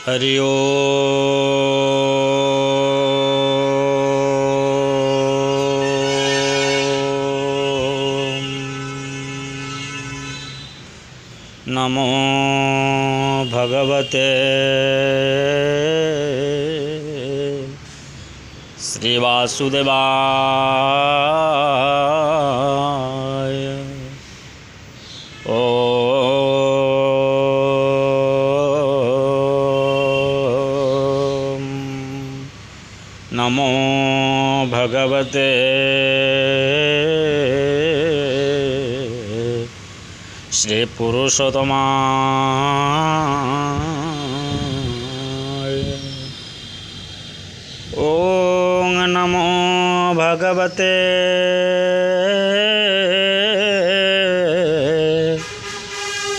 हरि ओम। नमो भगवते श्री वासुदेवाय। नमो भगवते श्री पुरुषोत्तमाय। ओम नमो भगवते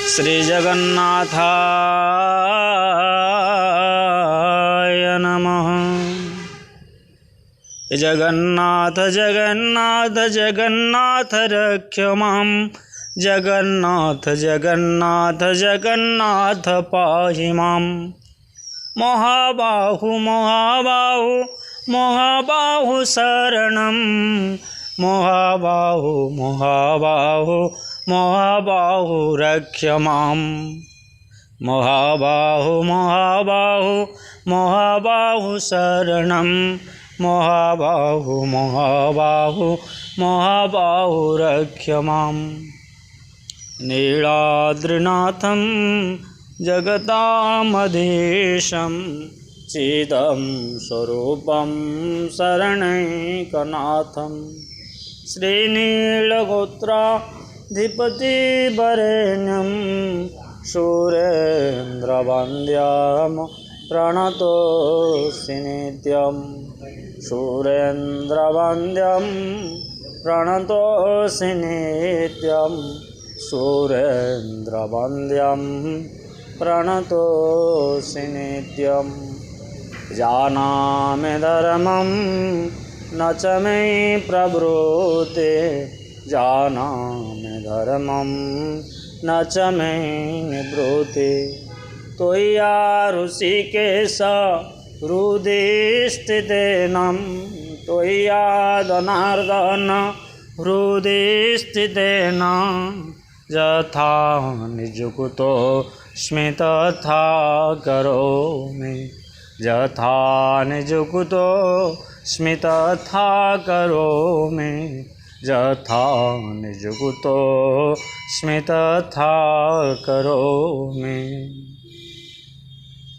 श्री जगन्नाथाय नमः। जगन्नाथ जगन्नाथ जगन्नाथ रक्ष मां। जगन्नाथ जगन्नाथ जगन्नाथ पाहि मां। महाबाहु महाबाहु महाबाहु शरणं। महाबाहु महाबाहु महाबाहु रक्ष मां। महाबाहु महाबाहु महाबाहु शरणं। महाबाहु महाबाहु महाबाहु रक्ष मां। नीलाद्रिनाथं जगतामधीशं चिदं स्वरूपं शरणैकनाथं। श्रीनीलगोत्राधिपतिवरेण्यं सुरेन्द्रवन्द्यं प्रणतोऽस्मि नित्यं। सुरेन्द्रवन्द्यं प्रणतोऽस्मि नित्यं। सुरेन्द्रवन्द्यं प्रणतोऽस्मि नित्यं। जानामि धर्मं न च मे प्रवृत्ते। जानामि धर्मं न च मे निवृत्ते। त्वया ऋषिकेश हृदि स्थितेन। त्वया जनार्दन हृदि स्थितेन। यथा निजुक्तोऽस्मि तथा करोमि। यथा निजुक्तोऽस्मि तथा करोमि। यथा निजुक्तोऽस्मि तथा करोमि।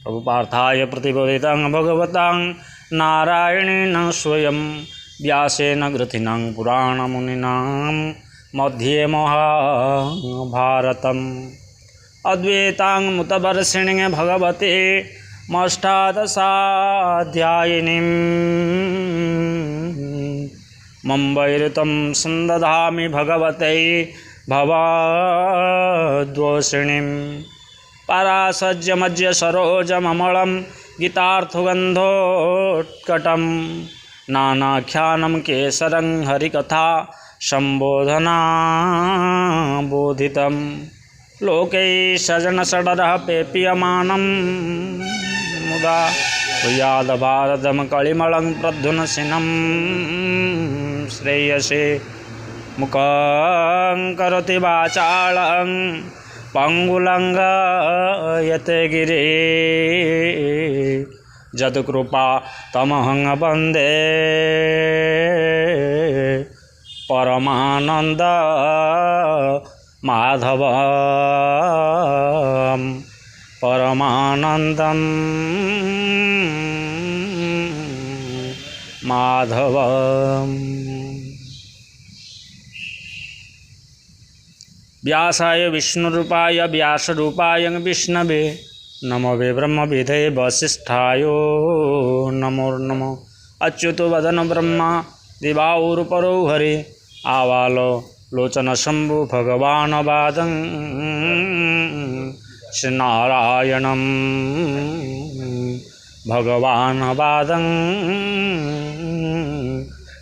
प्रभुपार्थाय प्रतिबोधितं भगवतां नारायणेन स्वयं व्यासेन ग्रथितं पुराणमुनिनां मध्ये महाभारतम्। अद्वैतामृतवर्षिणीं भगवते अष्टादशाध्यायिनीं मुम्बैरितं संदधामि भगवते भवद्वेषिणीं। परासज्यमज्य सरोजममलं गीतार्थगन्धोत्कटं। नानाख्यानं केसरं हरिकथा संबोधना बोधितं। लोके सजनसडरः पेप्यमानं मुदा भूयाद् भारतं कलिमलं प्रध्वंसिनं। श्रेयसे मुखं करोति वाचालं पंगुलंघयते गिरिं। जत्कृपा तमहं वन्दे परमानन्द माधवं। परमानन्दं माधवम्। व्यासाय विष्णुरूपाय व्यासरूपाय विष्णवे नमो वे ब्रह्मविदे वसिष्ठाय नमो नमो। अच्युतो वदन ब्रह्मा दिवाऊरुपरो हरि। आवालो लोचन शंभु भगवान वादं श्रीनारायणं भगवान वादं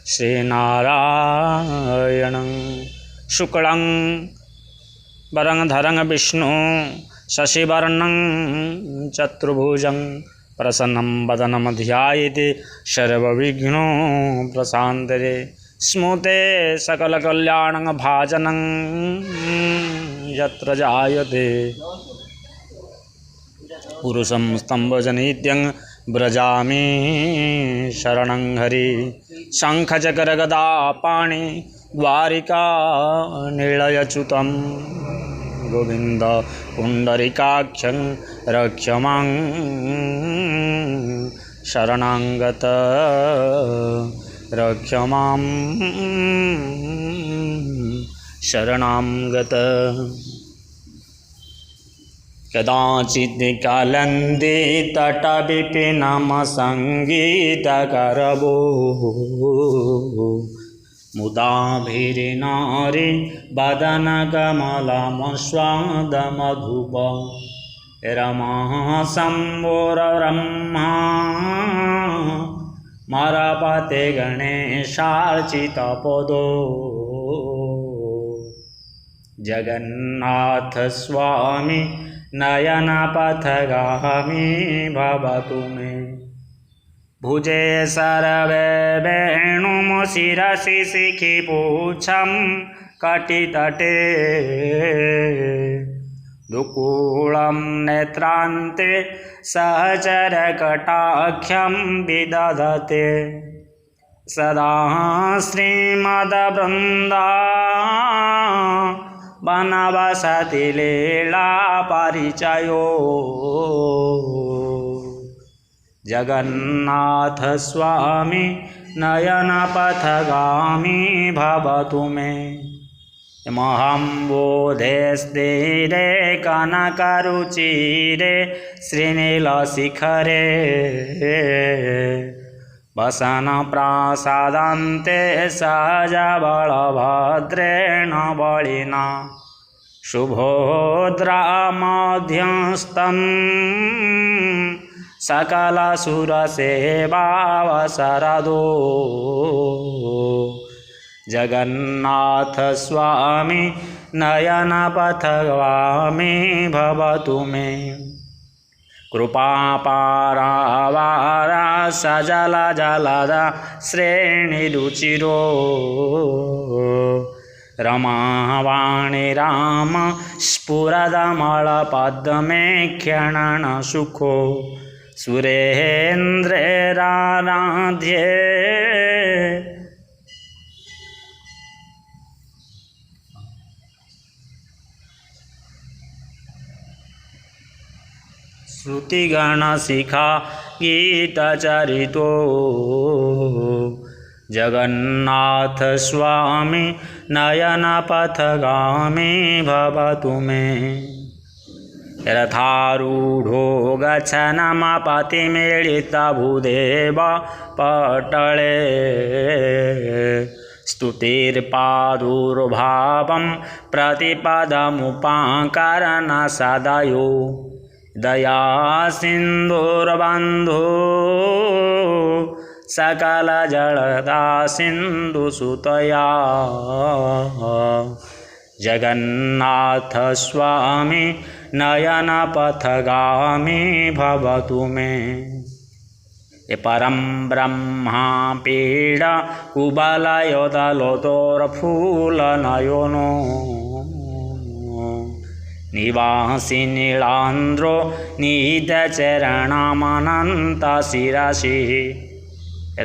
श्रीनारायणं। शुक्लं वरं धरं विष्णु शशिवर्णं चतुर्भुजं प्रसन्नं वदनं ध्यायेत् सर्वविघ्नोपशान्तये स्मृते सकलकल्याणं भाजनं यत्र जायते पुरुषं स्तम्भजनित्यं व्रजामि शरणं हरि शङ्खचक्रगदा पाणि द्वारिका निलयच्युतं गोविन्द पुण्डरीकाक्षं रक्ष मां शरणागत रक्ष मां शरणागत कदाचित् कालन्दे तटविपिनं सङ्गीतकरवो मुदाभिर्नारी वदनकमलमस्वादमधुप रमः शम्भोर्ब्रह्मा मरपते गणेशार्चितपदो जगन्नाथ स्वामी नयनपथगामी भवतु मे भुजे सर्वे वेणुं शिरसि शिखिपुच्छं कटितटे दुकूलं नेत्रान्ते सहचरकटाख्यं विदधते सदा श्रीमद्वृन्दा वनवसति लीला परिचयो जगन्नाथ स्वामी नयनपथगामी भवतु मे महं बोधेस्थिरे कनकरुचिरे श्रीनीलशिखरे वसन प्रासादान्ते सहजबलभद्रेण बलिना सुभद्रामध्यस्थं सकलसुरसेवावसरदो जगन्नाथ स्वामी नयनपथगामी भवतु मे कृपापारावारा सजलजलदा श्रेणिरुचिरो रमावाणी राम स्फुरदमलपद्मे क्षणनसुखो सुरेन्द्रेराराध्ये श्रुतिगणशिखा गीतचरितो जगन्नाथ स्वामी नयनपथगामी भवतु मे रथारूढो गच्छन्मपतिमीळितभूदेव पटले स्तुतिर्पादुर्भावं प्रतिपदमुपाकरणसदयो दया सिन्धुर्बन्धो सकलजलदा सिन्धुसुतया जगन्नाथ स्वामी नयनपथगामी भवतु मे परं ब्रह्मा पीड कुबलयोदलोतोर्फूलनयनो निवासी नीलान्द्रो नीतचरणमनन्तशिरसि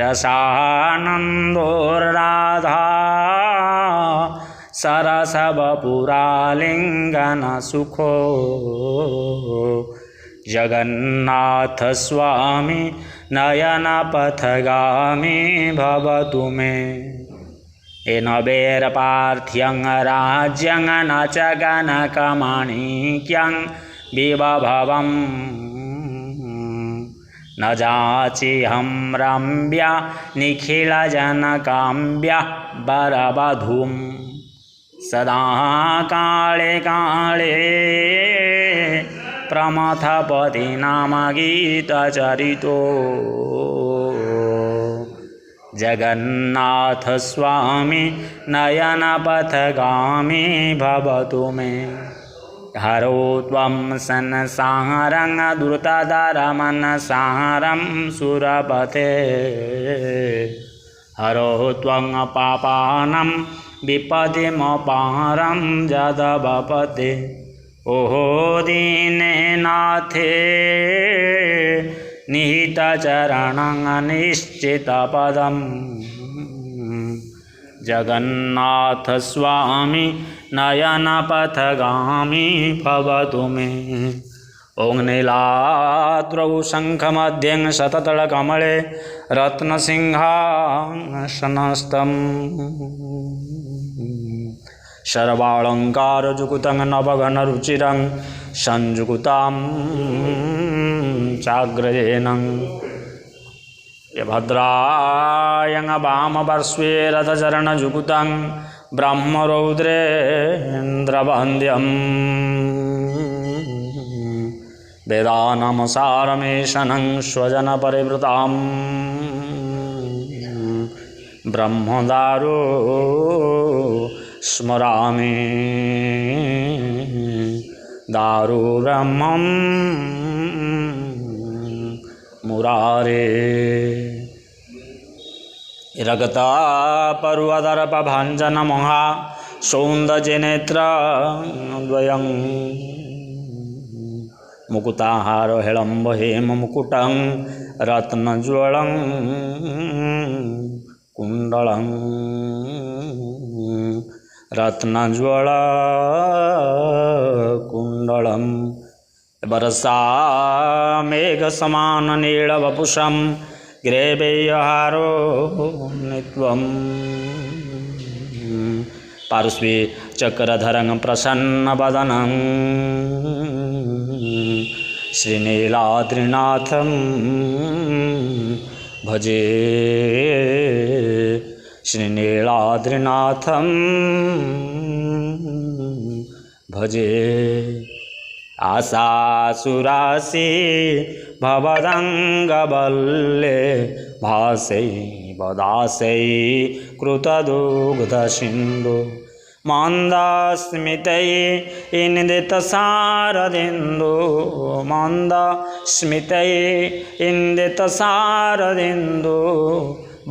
रसानन्दोर्राधा सरसवपुरालिङ्गनसुखो जगन्नाथ स्वामी नयनपथगामी भवतु मे एनबेर्पार्थ्यं राज्यं न च गणकमाणिक्यं विभवम् न जाचिहं रम्या निखिलजनकाम्या वरवधूं सदा काले काले प्रमथपति नाम गीतचरितो जगन्नाथ स्वामी नयनपथगामी भवतु मे हरो त्वं संसारं दुर्तधरमनसारं सुरपते हरो त्वं पापानं विपदिमपारं जदवपते ओहो दीननाथे निहितचरणं निश्चितपदम् जगन्नाथ स्वामी नयनपथगामी भवतु मे ओं नीलाद्रौ शङ्खमध्यं शततलकमले रत्नसिंहासनस्थं सर्वालङ्कारयुक्तं नवघनरुचिरं संयुक्तां चाग्रजेन भद्रायं वामपार्श्वे रथचरणयुक्तं ब्रह्मरौद्रेन्द्रवन्द्यं वेदानां सारमेशनं स्वजनपरिवृतां ब्रह्मदारो स्मरामि दारु ब्रह्मं मुरारे रक्तापर्वदर्पभञ्जनमहा सौन्दर्यनेत्रद्वयं मुकुताहार हेळम्ब हेममुकुटं रत्नज्वलं कुण्डलं रत्नज्वलकुण्डलं वर्षा मेघसमाननीलवपुषं ग्रेवेयहारो नित्वं पार्श्वे चक्रधरं प्रसन्नवदनं श्रीनीलाद्रिनाथं भजे श्रीनीलाद्रिनाथं भजे आशासुरासि भवदङ्गबल्ले भासै वदासै कृतदुग्धसिन्धु मन्दस्मितै इन्दितशारदिन्दु मन्दस्मितै इन्दितशारदिन्दु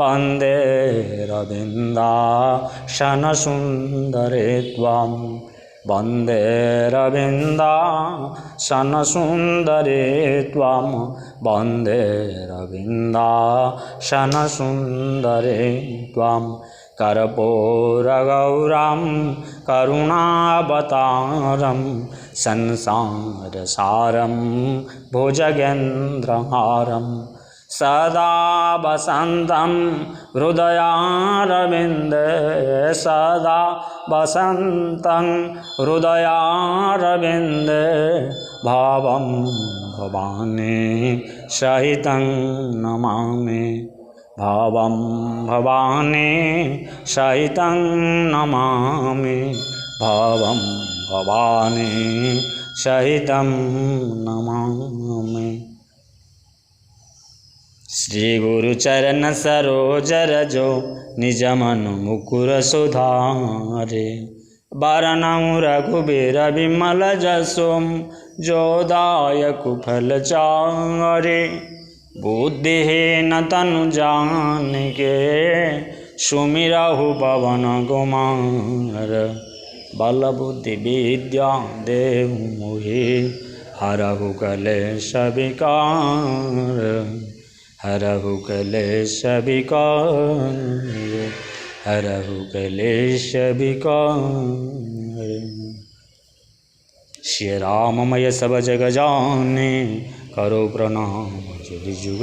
वन्दे रविन्दासनसुन्दरे त्वां वन्दे रविन्दासनसुन्दरे त्वां वन्दे रविन्दासनसुन्दरे त्वां कर्पूरगौरं करुणावतारं संसारसारं भुजगेन्द्रहारं सदा वसन्तं हृदयारविन्दे सदा वसन्तं हृदयारविन्दे भावं भवानी सहितं नमामि भावं भवानी सहितं नमामि भावं भवानी सहितं नमामि श्री गुरुचरण सरोज रजो निज मन मुकुर सुधारे वरनौ रघुबीर विमल जसोम जो दायक फल चारे बुद्धिहीन तनु जानिके सुमिरहु पवन कुमार बल बुद्धि विद्या देहु मोहि हरहु कलेश विकार हरहु कलेश विकार हरहु कलेश विकार। श्री राममय सब जग जाने करो प्रणाम जुग जुग।